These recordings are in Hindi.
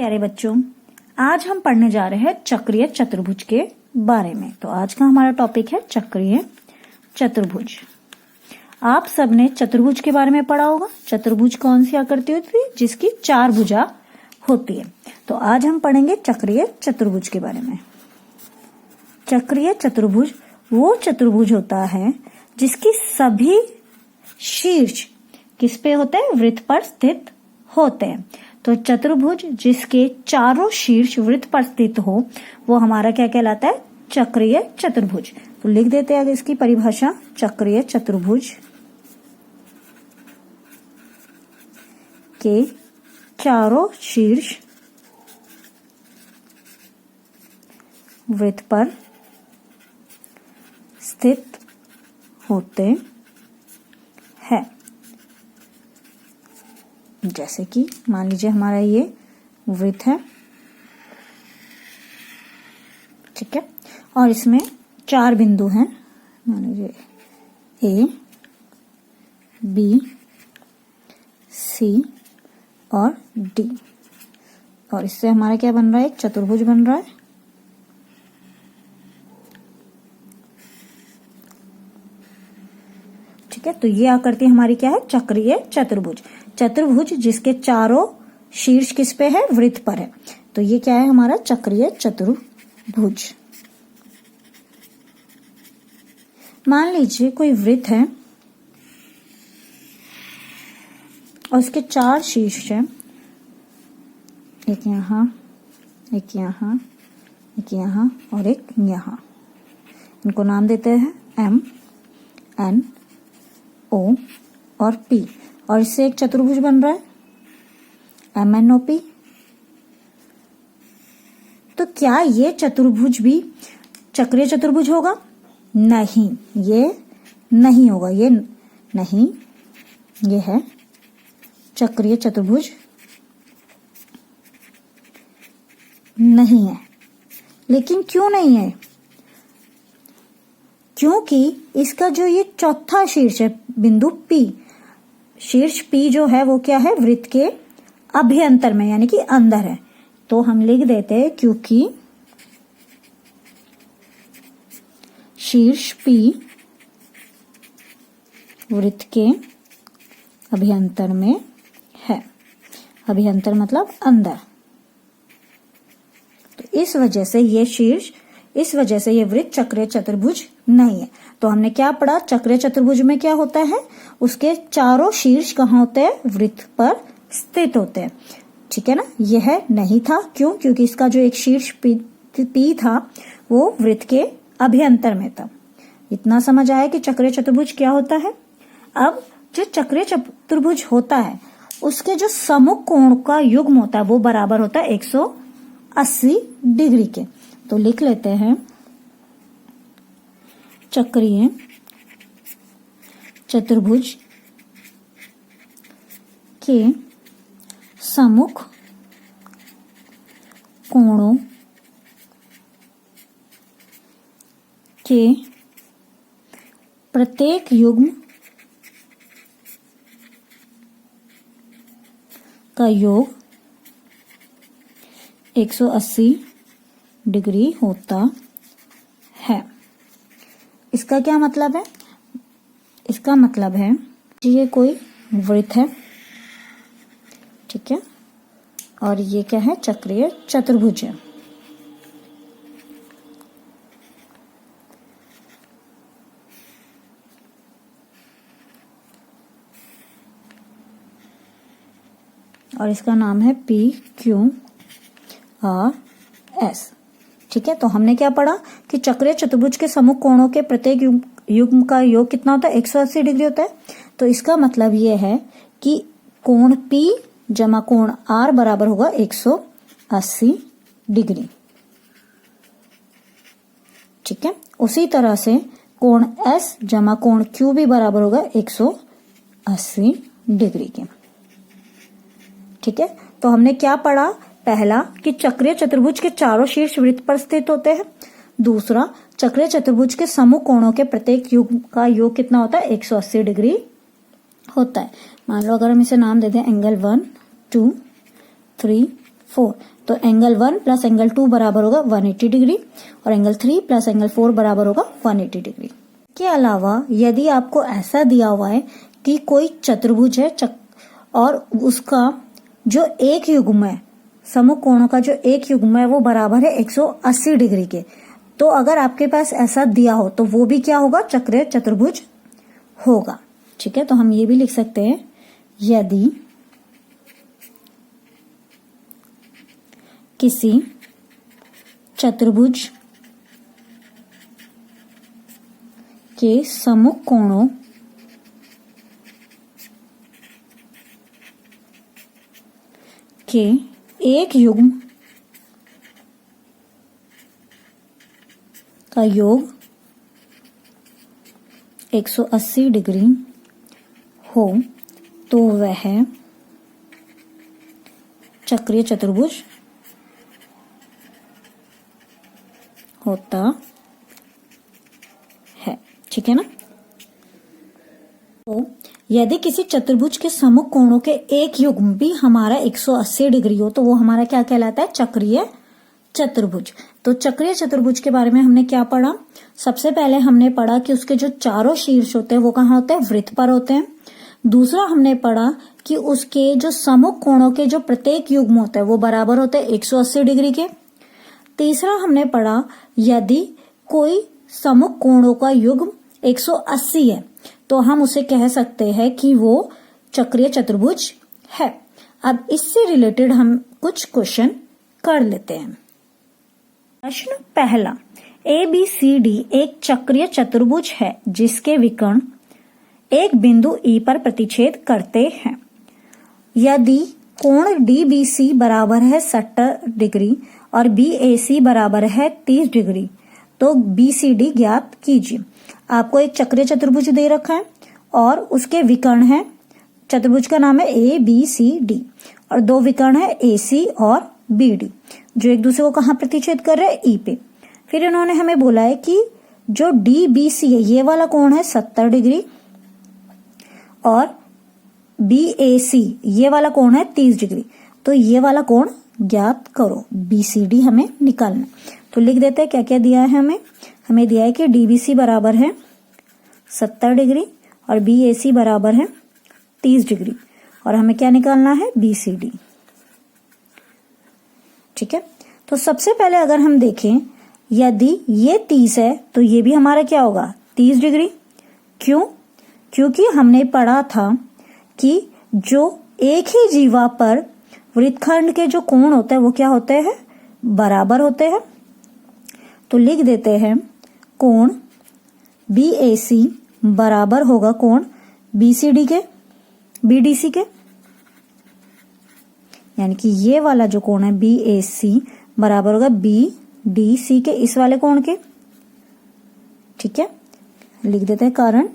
प्यारे बच्चों, आज हम पढ़ने जा रहे हैं चक्रीय चतुर्भुज के बारे में। तो आज का हमारा टॉपिक है चक्रीय चतुर्भुज। आप सबने चतुर्भुज के बारे में पढ़ा होगा। चतुर्भुज कौन सी आकृति होती है? जिसकी चार भुजा होती है। तो आज हम पढ़ेंगे चक्रीय चतुर्भुज के बारे में। चक्रीय चतुर्भुज वो चतुर्भुज होता है जिसकी सभी शीर्ष किस पे होते हैं? वृत्त पर स्थित होते हैं। तो चतुर्भुज जिसके चारों शीर्ष वृत्त पर स्थित हो वो हमारा क्या कहलाता है? चक्रीय चतुर्भुज। तो लिख देते हैं इसकी परिभाषा। चक्रीय चतुर्भुज के चारों शीर्ष वृत्त पर स्थित होते हैं। जैसे कि मान लीजिए हमारा ये वृत्त है, ठीक है, और इसमें चार बिंदु हैं। मान लीजिए ए, बी, सी और डी, और इससे हमारा क्या बन रहा है? एक चतुर्भुज बन रहा है। ठीक है, तो ये आकृति हमारी क्या है? चक्रीय चतुर्भुज। चतुर्भुज जिसके चारों शीर्ष किस पे है? वृत्त पर है। तो ये क्या है? हमारा चक्रीय चतुर्भुज। मान लीजिए कोई वृत्त है और उसके चार शीर्ष है, एक यहां, एक यहां, एक यहां और एक यहां। इनको नाम देते हैं एम, एन, ओ और पी, और इससे एक चतुर्भुज बन रहा है एम एन ओ पी। तो क्या ये चतुर्भुज भी चक्रीय चतुर्भुज होगा? नहीं, ये नहीं होगा। ये नहीं, ये है चक्रीय चतुर्भुज नहीं है। लेकिन क्यों नहीं है? क्योंकि इसका जो ये चौथा शीर्ष है, बिंदु P, शीर्ष P जो है वो क्या है? वृत्त के अभ्यंतर में यानी कि अंदर है। तो हम लिख देते हैं क्योंकि शीर्ष P वृत्त के अभ्यंतर में है। अभ्यंतर मतलब अंदर। तो इस वजह से ये वृत्त चक्रीय चतुर्भुज नहीं है। तो हमने क्या पढ़ा? चक्रीय चतुर्भुज में क्या होता है? उसके चारों शीर्ष कहाँ होते हैं? वृत्त पर स्थित होते हैं। ठीक है ना? यह नहीं था। क्यों? क्योंकि इसका जो एक शीर्ष पी था वो वृत्त के अभ्यंतर में था। इतना समझ आया कि चक्रीय चतुर्भुज क्या होता है। अब जो चक्रीय चतुर्भुज होता है उसके जो सम्मुख कोण का युग्म होता है वो बराबर होता है 180 डिग्री के। तो लिख लेते हैं चक्रीय चतुर्भुज के सम्मुख कोणों के प्रत्येक युग्म का योग 180 डिग्री होता है। इसका क्या मतलब है? इसका मतलब है कि ये कोई वृत्त है, ठीक है, और ये क्या है? चक्रीय चतुर्भुज है। और इसका नाम है P Q R S। ठीक है, तो हमने क्या पढ़ा कि चक्रीय चतुर्भुज के सम्मुख कोणों के प्रत्येक युग्म का योग कितना होता है? 180 डिग्री होता है। तो इसका मतलब ये है कि कोण P जमा कोण R बराबर होगा 180 डिग्री। ठीक है, उसी तरह से कोण S जमा कोण Q भी बराबर होगा 180 डिग्री के। ठीक है, तो हमने क्या पढ़ा? पहला कि चक्रीय चतुर्भुज के चारों शीर्ष वृत्त पर स्थित होते हैं। दूसरा, चक्रीय चतुर्भुज के सम्मुख कोणों के प्रत्येक युग्म का योग कितना होता है? 180 डिग्री होता है। मान लो अगर हम इसे नाम देते हैं एंगल 1, 2, 3, 4। तो एंगल 1 प्लस एंगल 2 बराबर होगा 180 डिग्री और एंगल 3 प्लस एंगल 4 बराबर होगा 180 डिग्री। के अलावा यदि आपको ऐसा दिया हुआ है कि कोई चतुर्भुज है और उसका जो एक युग्म है, समकोण कोणों का जो एक युग्म है वो बराबर है 180 डिग्री के, तो अगर आपके पास ऐसा दिया हो तो वो भी क्या होगा, चक्रीय चतुर्भुज होगा। ठीक है, तो हम ये भी लिख सकते हैं, यदि किसी चतुर्भुज के सम्मुख कोणों के एक युग्म का योग 180 डिग्री हो तो वह चक्रीय चतुर्भुज होता है। ठीक है ना। तो यदि किसी चतुर्भुज के सम्मुख कोणों के एक युग्म भी हमारा 180 डिग्री हो तो वो हमारा क्या कहलाता है, चक्रीय चतुर्भुज। तो चक्रीय चतुर्भुज के बारे में हमने क्या पढ़ा, सबसे पहले हमने पढ़ा कि उसके जो चारों शीर्ष होते हैं वो कहाँ होते हैं, वृत्त पर होते हैं। दूसरा हमने पढ़ा कि उसके जो सम्मुख कोणों के जो प्रत्येक युग्म होते हैं वो बराबर होते हैं 180 डिग्री के। तीसरा हमने पढ़ा यदि कोई सम्मुख कोणों का युग्म 180 है तो हम उसे कह सकते हैं कि वो चक्रीय चतुर्भुज है। अब इससे रिलेटेड हम कुछ क्वेश्चन कर लेते हैं। प्रश्न पहला, ABCD एक चक्रीय चतुर्भुज है जिसके विकर्ण एक बिंदु E पर प्रतिच्छेद करते हैं। यदि कोण DBC बराबर है 70 डिग्री और BAC बराबर है 30 डिग्री तो BCD ज्ञात कीजिए। आपको एक चक्रीय चतुर्भुज दे रखा है और उसके विकर्ण है, चतुर्भुज का नाम है ABCD और दो विकर्ण है AC और BD जो एक दूसरे को कहाँ प्रतिच्छेद कर रहे हैं, E पे। फिर इन्होंने हमें बोला है कि जो DBC है ये वाला कोण है 70 डिग्री और BAC ये वाला कोण है 30 डिग्री, तो ये वाला कोण ज्ञात करो। BCD हमें निकालना, तो लिख देते हैं क्या क्या दिया है हमें दिया है कि DBC बराबर है 70 डिग्री और BAC बराबर है 30 डिग्री और हमें क्या निकालना है, BCD। ठीक है, तो सबसे पहले अगर हम देखें यदि ये 30 है तो ये भी हमारा क्या होगा, 30 डिग्री। क्यों, क्योंकि हमने पढ़ा था कि जो एक ही जीवा पर वृत्तखंड के जो कोण होते हैं वो क्या होते हैं, बराबर होते हैं। तो लिख देते हैं कोण BAC बराबर होगा कोण BCD के, BDC के, यानी कि ये वाला जो कोण है BAC बराबर होगा BDC के, इस वाले कोण के। ठीक है, लिख देते हैं कारण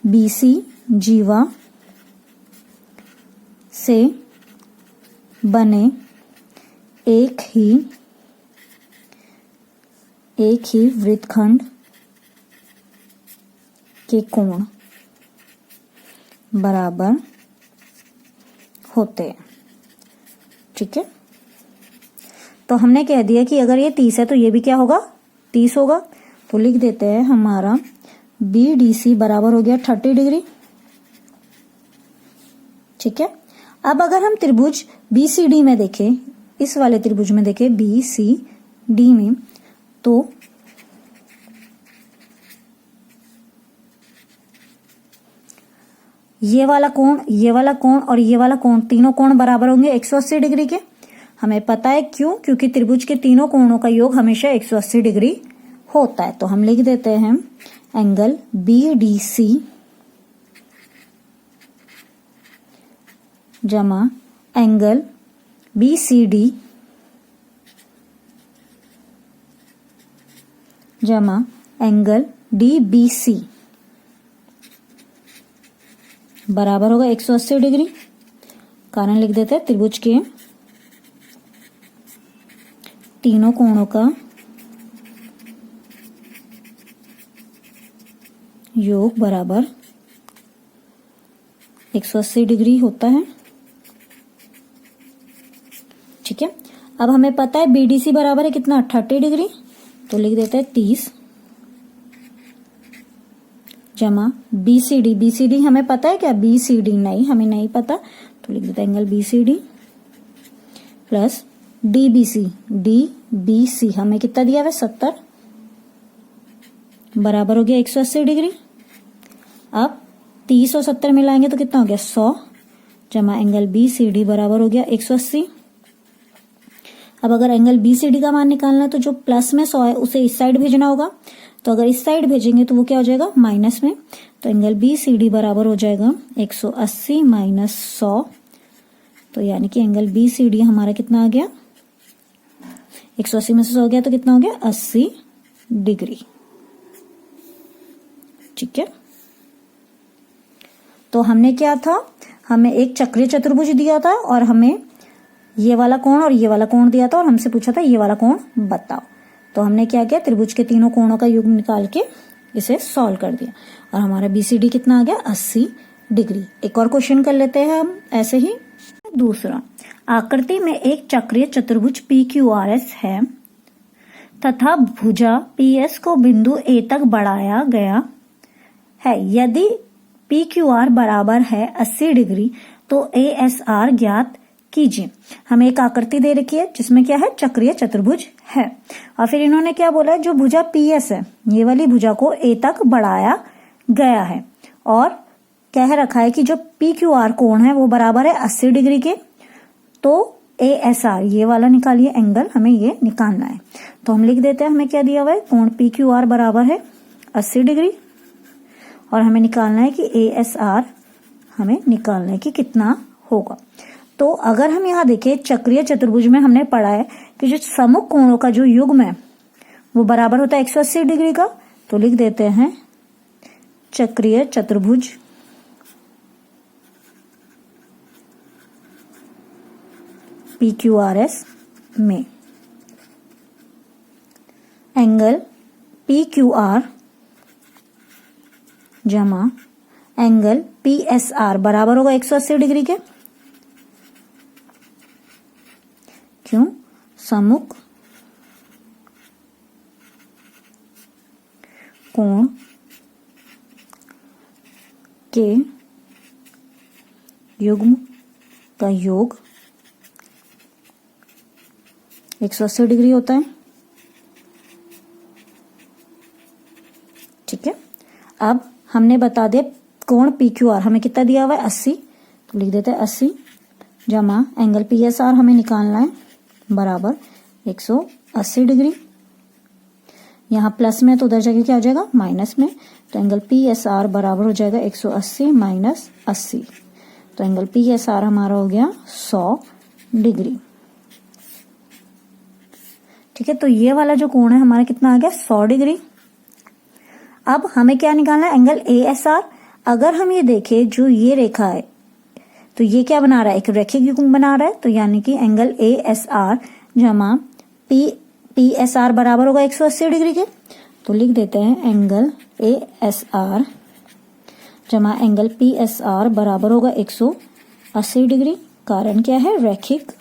BC जीवा से बने एक ही वृत्तखंड के कोण बराबर होते हैं। ठीक है, तो हमने कह दिया कि अगर ये 30 है तो ये भी क्या होगा, 30 होगा। तो लिख देते हैं हमारा BDC बराबर हो गया 30 डिग्री। ठीक है, अब अगर हम त्रिभुज BCD में देखें, इस वाले त्रिभुज में देखें BCD में, तो ये वाला कोण और ये वाला कोण, तीनों कोण बराबर होंगे 180 डिग्री के। हमें पता है क्यों, क्योंकि त्रिभुज के तीनों कोणों का योग हमेशा 180 डिग्री होता है। तो हम लिख देते हैं एंगल BDC जमा एंगल BCD जमा एंगल DBC बराबर होगा 180 डिग्री। कारण लिख देते हैं त्रिभुज के तीनों कोणों का योग बराबर 180 डिग्री होता है। ठीक है, अब हमें पता है BDC बराबर है कितना, 30 डिग्री, तो लिख देते हैं 30 जमा BCD। BCD हमें पता है क्या, BCD नहीं, हमें नहीं पता, तो लिख देते हैं angle BCD plus DBC। DBC हमें कितना दिया हुआ है, 70 बराबर हो गया 180 डिग्री। अब 30 और 70 मिलाएंगे तो कितना हो गया, 100 जमा एंगल BCD बराबर हो गया 180। अब अगर एंगल BCD का मान निकालना है तो जो प्लस में 100 है उसे इस साइड भेजना होगा, तो अगर इस साइड भेजेंगे तो वो क्या हो जाएगा, माइनस में, तो एंगल BCD बराबर हो जाएगा 180 माइनस 100, तो यानी कि एंगल BCD हमारा कितना आ गया, 180 में से 100 गया तो कितना हो गया, 80 डिग्री। ठीक है, तो हमने क्या था, हमें एक चक्रीय चतुर्भुज दिया था और हमें ये वाला कोण और ये वाला कोण दिया था और हमसे पूछा था ये वाला कोण बताओ। तो हमने क्या किया, त्रिभुज के तीनों कोणों का युग्म निकाल के इसे सॉल्व कर दिया और हमारा BCD कितना आ गया, 80 डिग्री। एक और क्वेश्चन कर लेते हैं हम ऐसे ही। दूसरा, आकृति में एक चक्रीय चतुर्भुज PQRS है तथा भुजा PS को बिंदु A तक बढ़ाया गया है। यदि PQR बराबर है 80 डिग्री तो ASR ज्ञात कीजिए। हमें एक आकृति दे रखी है जिसमें क्या है, चक्रीय चतुर्भुज है, और फिर इन्होंने क्या बोला है, जो भुजा PS है ये वाली भुजा को A तक बढ़ाया गया है और कह रखा है कि जो PQR कोण है वो बराबर है 80 डिग्री के, तो ASR ये वाला निकालिए एंगल, हमें ये निकालना है। तो हम लिख देते हैं, हमें क्या दिया हुआ है, कोण PQR बराबर है 80 डिग्री और हमें निकालना है कि ASR हमें निकालना है कि कितना होगा। तो अगर हम यहाँ देखें चक्रीय चतुर्भुज में हमने पढ़ा है कि जो सम्मुख कोणों का जो युग्म है वो बराबर होता है 180 डिग्री का, तो लिख देते हैं चक्रीय चतुर्भुज PQRS में एंगल PQR जमा एंगल PSR बराबर होगा 180 डिग्री के। क्यों, सम्मुख कोण के युग्म का योग 180 डिग्री होता है। ठीक है, अब हमने बता दिया कोण PQR हमें कितना दिया हुआ है, 80, तो लिख देते हैं 80 जमा एंगल PSR हमें निकालना है बराबर 180 डिग्री। यहाँ प्लस में तो उधर जगह क्या हो जाएगा, माइनस में, तो एंगल PSR बराबर हो जाएगा 180 माइनस 80, तो एंगल PSR हमारा हो गया 100 डिग्री। ठीक है, तो ये वाला जो कोण है हमारा कितना आ गया, 100 डिग्री। अब हमें क्या निकालना है, एंगल ASR। अगर हम ये देखें जो ये रेखा है तो ये क्या बना रहा है, एक रैखिक युग्म बना रहा है, तो यानी कि एंगल ASR जमा PSR बराबर होगा 180 डिग्री के, तो लिख देते हैं एंगल ASR जमा एंगल PSR बराबर होगा 180 डिग्री। कारण क्या है, रैखिक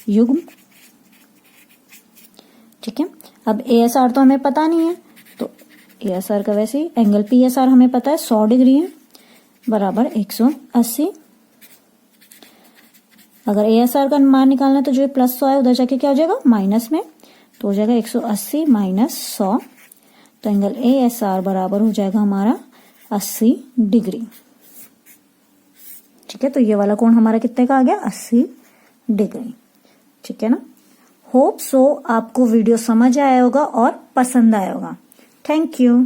युग्म। ठीक है, अब ASR तो हमें पता नहीं है, तो ASR का वैसे ही एंगल PSR हमें पता है 100 डिग्री है बराबर 180। अगर ASR का मान निकालना है तो जो प्लस 100 है उधर जाके क्या हो जाएगा, माइनस में, तो हो जाएगा 180 माइनस 100, तो एंगल ASR बराबर हो जाएगा हमारा 80 डिग्री। ठीक है, तो ये वाला कोण हमारा कितने का आ गया, 80 डिग्री। ठीक है ना, होप सो आपको वीडियो समझ आया होगा और पसंद आया होगा। Thank you.